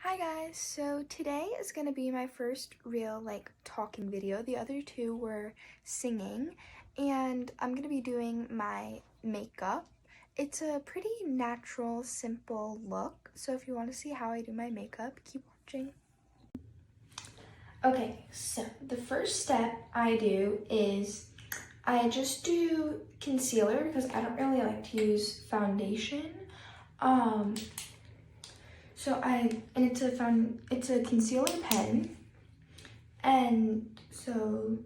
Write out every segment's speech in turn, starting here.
Hi guys, so today is going to be my first real talking video. The other two were singing, and I'm going to be doing my makeup. It's a pretty natural, simple look, so if you want to see how I do my makeup, keep watching. Okay, so the first step I do is I just do concealer because I don't really like to use foundation. It's a concealer pen, and so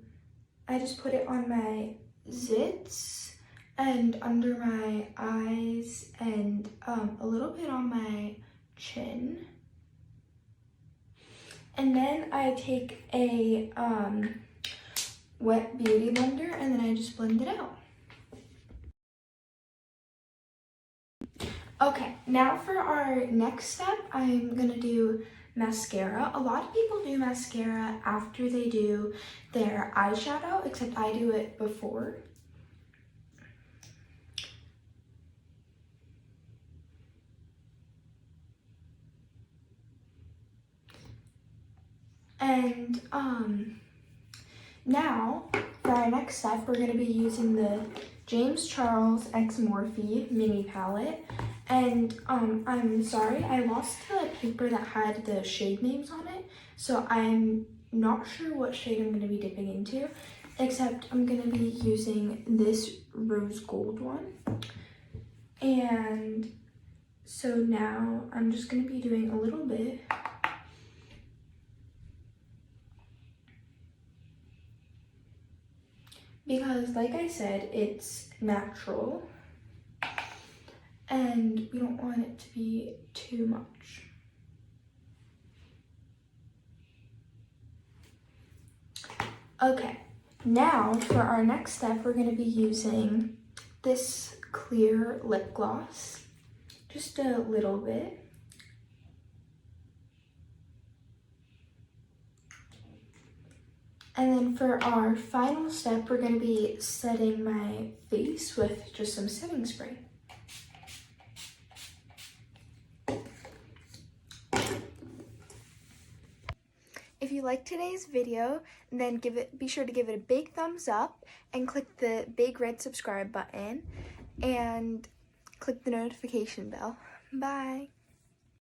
I just put it on my zits and under my eyes and a little bit on my chin. And then I take a wet beauty blender and then I just blend it out. Okay, now for our next step, I'm gonna do mascara. A lot of people do mascara after they do their eyeshadow, except I do it before. And now for our next step, we're gonna be using the James Charles X Morphe mini palette. And I'm sorry, I lost the paper that had the shade names on it, so I'm not sure what shade I'm gonna be dipping into, except I'm gonna be using this rose gold one. And so now I'm just gonna be doing a little bit. Because like I said, it's natural and we don't want it to be too much. Okay, now for our next step, we're gonna be using this clear lip gloss, just a little bit. And then for our final step, we're gonna be setting my face with just some setting spray. If you liked today's video, then be sure to give it a big thumbs up and click the big red subscribe button and click the notification bell. Bye.